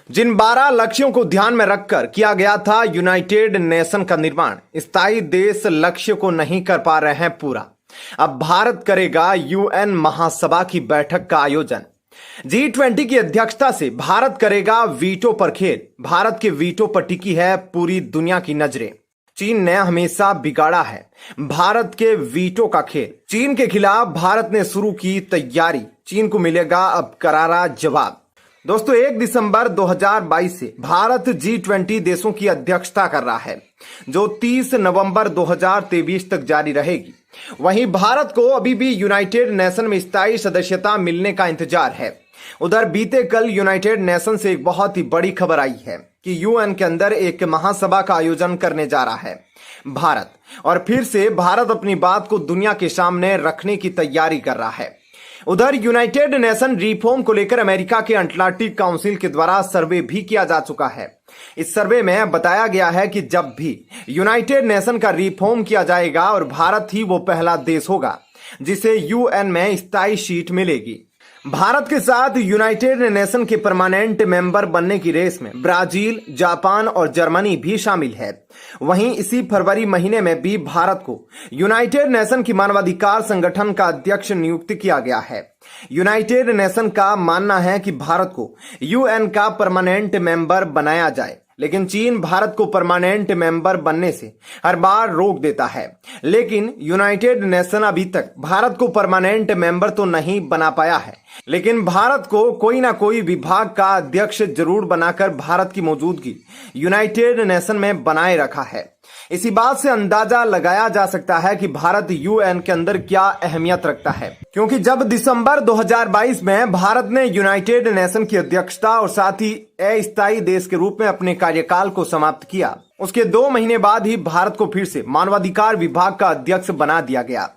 जिन 12 लक्ष्यों को ध्यान में रखकर किया गया था यूनाइटेड नेशन का निर्माण, स्थायी देश लक्ष्य को नहीं कर पा रहे हैं पूरा। अब भारत करेगा यूएन महासभा की बैठक का आयोजन। G20 की अध्यक्षता से भारत करेगा वीटो पर खेल। भारत के वीटो पर टिकी है पूरी दुनिया की नजरें। चीन ने हमेशा बिगाड़ा है भारत के वीटो का खेल। चीन के खिलाफ भारत ने शुरू की तैयारी। चीन को मिलेगा अब करारा जवाब। दोस्तों, 1 दिसंबर 2022 से भारत G20 देशों की अध्यक्षता कर रहा है, जो 30 नवंबर 2023 तक जारी रहेगी। वहीं भारत को अभी भी यूनाइटेड नेशन में स्थायी सदस्यता मिलने का इंतजार है। उधर बीते कल यूनाइटेड नेशन से एक बहुत ही बड़ी खबर आई है कि यूएन के अंदर एक महासभा का आयोजन करने जा रहा है भारत, और फिर से भारत अपनी बात को दुनिया के सामने रखने की तैयारी कर रहा है। उधर यूनाइटेड नेशन रिफॉर्म को लेकर अमेरिका के अटलांटिक काउंसिल के द्वारा सर्वे भी किया जा चुका है। इस सर्वे में बताया गया है कि जब भी यूनाइटेड नेशन का रिफॉर्म किया जाएगा और भारत ही वो पहला देश होगा जिसे यूएन में स्थायी सीट मिलेगी। भारत के साथ यूनाइटेड नेशन के परमानेंट मेंबर बनने की रेस में ब्राजील, जापान और जर्मनी भी शामिल है। वहीं इसी फरवरी महीने में भी भारत को यूनाइटेड नेशन की मानवाधिकार संगठन का अध्यक्ष नियुक्त किया गया है। यूनाइटेड नेशन का मानना है कि भारत को यूएन का परमानेंट मेंबर बनाया जाए, लेकिन चीन भारत को परमानेंट मेंबर बनने से हर बार रोक देता है। लेकिन यूनाइटेड नेशन अभी तक भारत को परमानेंट मेंबर तो नहीं बना पाया है, लेकिन भारत को कोई ना कोई विभाग का अध्यक्ष जरूर बनाकर भारत की मौजूदगी यूनाइटेड नेशन में बनाए रखा है। इसी बात से अंदाजा लगाया जा सकता है कि भारत यूएन के अंदर क्या अहमियत रखता है, क्योंकि जब दिसंबर 2022 में भारत ने यूनाइटेड नेशन की अध्यक्षता और साथ ही अस्थायी देश के रूप में अपने कार्यकाल को समाप्त किया, उसके 2 महीने बाद ही भारत को फिर से मानवाधिकार विभाग का अध्यक्ष बना दिया गया।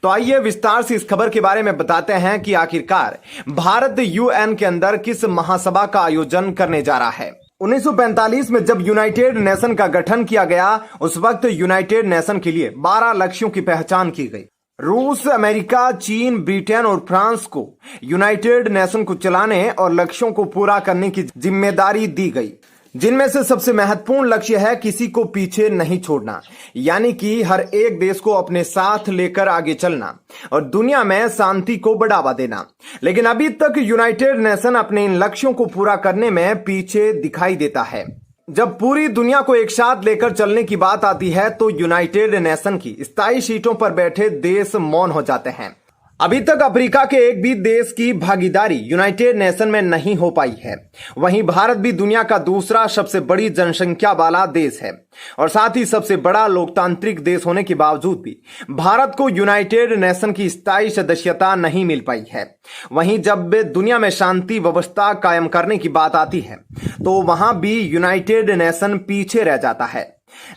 तो आइए विस्तार से इस खबर के बारे में बताते हैं कि आखिरकार भारत यूएन के अंदर किस महासभा का आयोजन करने जा रहा है। 1945 में जब यूनाइटेड नेशन का गठन किया गया, उस वक्त यूनाइटेड नेशन के लिए 12 लक्ष्यों की पहचान की गई। रूस, अमेरिका, चीन, ब्रिटेन और फ्रांस को यूनाइटेड नेशन को चलाने और लक्ष्यों को पूरा करने की जिम्मेदारी दी गई, जिनमें से सबसे महत्वपूर्ण लक्ष्य है किसी को पीछे नहीं छोड़ना, यानी कि हर एक देश को अपने साथ लेकर आगे चलना और दुनिया में शांति को बढ़ावा देना। लेकिन अभी तक यूनाइटेड नेशन अपने इन लक्ष्यों को पूरा करने में पीछे दिखाई देता है। जब पूरी दुनिया को एक साथ लेकर चलने की बात आती है तो यूनाइटेड नेशन की स्थायी सीटों पर बैठे देश मौन हो जाते हैं। अभी तक अफ्रीका के एक भी देश की भागीदारी यूनाइटेड नेशन में नहीं हो पाई है। वहीं भारत भी दुनिया का दूसरा सबसे बड़ी जनसंख्या वाला देश है और साथ ही सबसे बड़ा लोकतांत्रिक देश होने के बावजूद भी भारत को यूनाइटेड नेशन की स्थायी सदस्यता नहीं मिल पाई है। वहीं जब दुनिया में शांति व्यवस्था कायम करने की बात आती है तो वहां भी यूनाइटेड नेशन पीछे रह जाता है।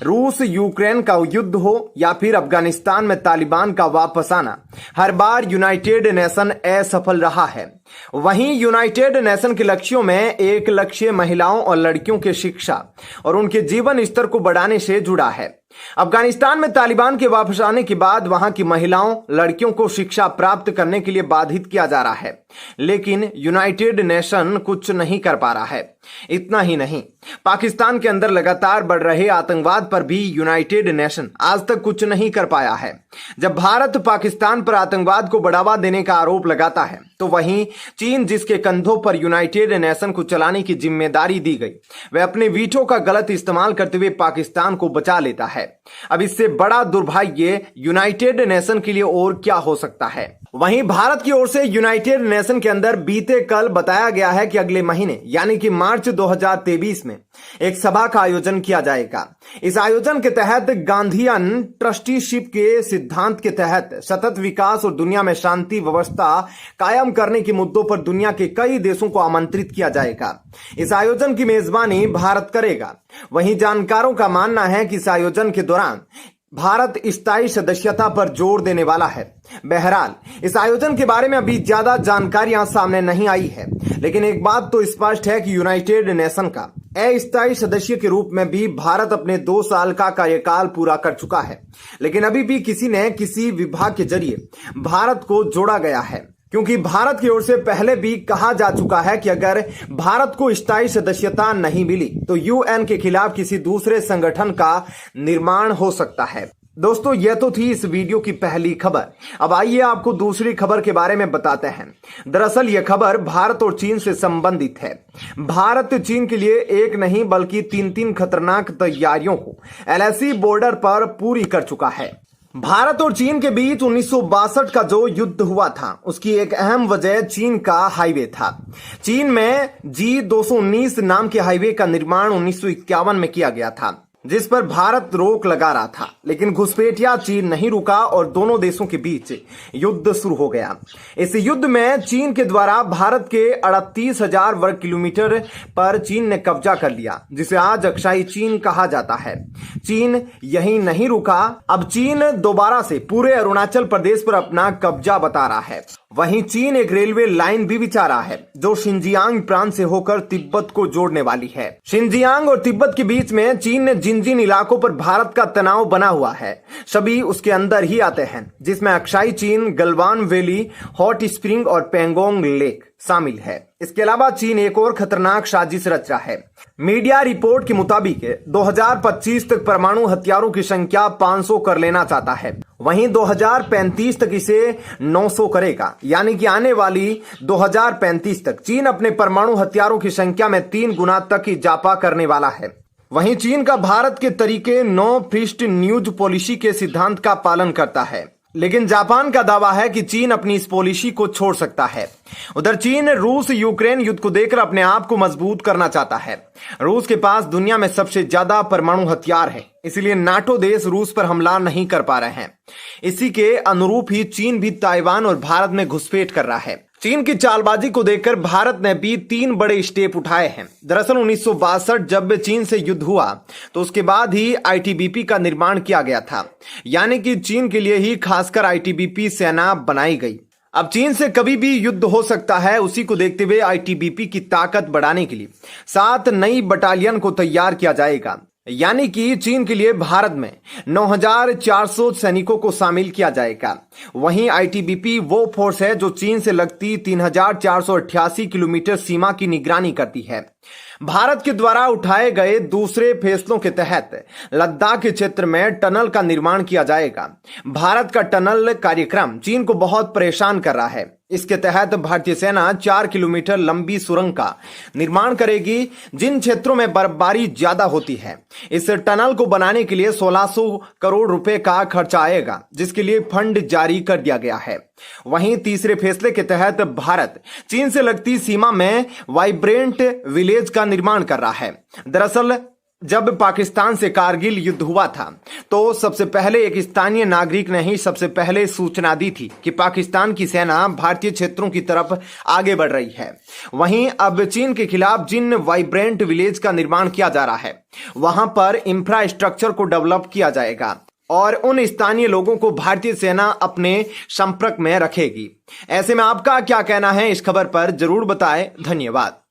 रूस यूक्रेन का युद्ध हो या फिर अफगानिस्तान में तालिबान का वापस आना, हर बार यूनाइटेड नेशन असफल रहा है। वहीं यूनाइटेड नेशन के लक्ष्यों में एक लक्ष्य महिलाओं और लड़कियों की शिक्षा और उनके जीवन स्तर को बढ़ाने से जुड़ा है। अफगानिस्तान में तालिबान के वापस आने के बाद वहां की महिलाओं, लड़कियों को शिक्षा प्राप्त करने के लिए बाधित किया जा रहा है, लेकिन यूनाइटेड नेशन कुछ नहीं कर पा रहा है। इतना ही नहीं, पाकिस्तान के अंदर लगातार बढ़ रहे आतंकवाद पर भी यूनाइटेड नेशन आज तक कुछ नहीं कर पाया है। जब भारत पाकिस्तान पर आतंकवाद को बढ़ावा देने का आरोप लगाता है तो वहीं चीन, जिसके कंधों पर यूनाइटेड नेशन को चलाने की जिम्मेदारी दी गई, वह अपने वीटो का गलत इस्तेमाल करते हुए पाकिस्तान को बचा लेता है। अब इससे बड़ा दुर्भाग्य यूनाइटेड नेशन के लिए और क्या हो सकता है। वहीं भारत की ओर से यूनाइटेड नेशन के अंदर बीते कल बताया गया है कि अगले महीने यानी कि मार्च 2023 में एक सभा का आयोजन किया जाएगा। इस आयोजन के तहत गांधीयन ट्रस्टीशिप के सिद्धांत के तहत सतत विकास और दुनिया में शांति व्यवस्था कायम करने के मुद्दों पर दुनिया के कई देशों को आमंत्रित किया जाएगा। इस आयोजन की मेजबानी भारत करेगा। वहीं जानकारों का मानना है कि इस आयोजन के दौरान भारत स्थायी सदस्यता पर जोर देने वाला है। बहरहाल इस आयोजन के बारे में अभी ज्यादा जानकारियां सामने नहीं आई है, लेकिन एक बात तो स्पष्ट है कि यूनाइटेड नेशन का अस्थायी सदस्य के रूप में भी भारत अपने 2 साल का कार्यकाल पूरा कर चुका है, लेकिन अभी भी किसी न किसी विभाग के जरिए भारत को जोड़ा गया है। क्योंकि भारत की ओर से पहले भी कहा जा चुका है कि अगर भारत को स्थायी सदस्यता नहीं मिली तो यूएन के खिलाफ किसी दूसरे संगठन का निर्माण हो सकता है। दोस्तों, यह तो थी इस वीडियो की पहली खबर। अब आइए आपको दूसरी खबर के बारे में बताते हैं। दरअसल यह खबर भारत और चीन से संबंधित है। भारत चीन के लिए एक नहीं बल्कि तीन खतरनाक तैयारियों को एलएसी बॉर्डर पर पूरी कर चुका है। भारत और चीन के बीच 1962 का जो युद्ध हुआ था उसकी एक अहम वजह चीन का हाईवे था। चीन में G219 नाम के हाईवे का निर्माण 1951 में किया गया था, जिस पर भारत रोक लगा रहा था, लेकिन घुसपैठिया चीन नहीं रुका और दोनों देशों के बीच युद्ध शुरू हो गया। इस युद्ध में चीन के द्वारा भारत के 38,000 वर्ग किलोमीटर पर चीन ने कब्जा कर लिया, जिसे आज अक्साई चीन कहा जाता है। चीन यही नहीं रुका, अब चीन दोबारा से पूरे अरुणाचल प्रदेश पर अपना कब्जा बता रहा है। वहीं चीन एक रेलवे लाइन भी बिछा रहा है जो शिनजियांग प्रांत से होकर तिब्बत को जोड़ने वाली है। शिनजियांग और तिब्बत के बीच में चीन ने जिन इलाकों पर भारत का तनाव बना हुआ है सभी उसके अंदर ही आते हैं, जिसमें अक्साई चीन, गलवान वैली, हॉट स्प्रिंग और पेंगोंग लेक शामिल है। इसके अलावा चीन एक और खतरनाक साजिश रच रहा है। मीडिया रिपोर्ट के मुताबिक 2025 तक परमाणु हथियारों की संख्या 500 कर लेना चाहता है। वहीं 2035 तक इसे 900 करेगा, यानी कि आने वाली 2035 तक चीन अपने परमाणु हथियारों की संख्या में 3 गुना तक इजाफा करने वाला है। वहीं चीन का भारत के तरीके नो फिस्ट न्यूज पॉलिसी के सिद्धांत का पालन करता है, लेकिन जापान का दावा है कि चीन अपनी इस पॉलिसी को छोड़ सकता है। उधर चीन रूस यूक्रेन युद्ध को देखकर अपने आप को मजबूत करना चाहता है। रूस के पास दुनिया में सबसे ज्यादा परमाणु हथियार है, इसलिए नाटो देश रूस पर हमला नहीं कर पा रहे हैं। इसी के अनुरूप ही चीन भी ताइवान और भारत में घुसपैठ कर रहा है। चीन की चालबाजी को देखकर भारत ने भी 3 बड़े स्टेप उठाए हैं। दरअसल 1962 जब चीन से युद्ध हुआ तो उसके बाद ही आईटीबीपी का निर्माण किया गया था, यानी कि चीन के लिए ही खासकर आईटीबीपी सेना बनाई गई। अब चीन से कभी भी युद्ध हो सकता है, उसी को देखते हुए आईटीबीपी की ताकत बढ़ाने के लिए 7 नई बटालियन को तैयार किया जाएगा, यानी कि चीन के लिए भारत में 9,400 सैनिकों को शामिल किया जाएगा। वहीं आईटीबीपी वो फोर्स है जो चीन से लगती 3,488 किलोमीटर सीमा की निगरानी करती है। भारत के द्वारा उठाए गए दूसरे फैसलों के तहत लद्दाख के क्षेत्र में टनल का निर्माण किया जाएगा। भारत का टनल कार्यक्रम चीन को बहुत परेशान कर रहा है। इसके तहत भारतीय सेना 4 किलोमीटर लंबी सुरंग का निर्माण करेगी, जिन क्षेत्रों में बर्फबारी ज्यादा होती है। इस टनल को बनाने के लिए 1600 करोड़ रुपए का खर्चा आएगा, जिसके लिए फंड जारी कर दिया गया है। वहीं तीसरे फैसले के तहत भारत चीन से लगती सीमा में वाइब्रेंट विलेज का निर्माण कर रहा है। दरअसल जब पाकिस्तान से कारगिल युद्ध हुआ था तो सबसे पहले एक स्थानीय नागरिक ने ही सबसे पहले सूचना दी थी कि पाकिस्तान की सेना भारतीय क्षेत्रों की तरफ आगे बढ़ रही है। वहीं अब चीन के खिलाफ जिन वाइब्रेंट विलेज का निर्माण किया जा रहा है वहां पर इंफ्रास्ट्रक्चर को डेवलप किया जाएगा और उन स्थानीय लोगों को भारतीय सेना अपने संपर्क में रखेगी। ऐसे में आपका क्या कहना है इस खबर पर जरूर बताएं। धन्यवाद।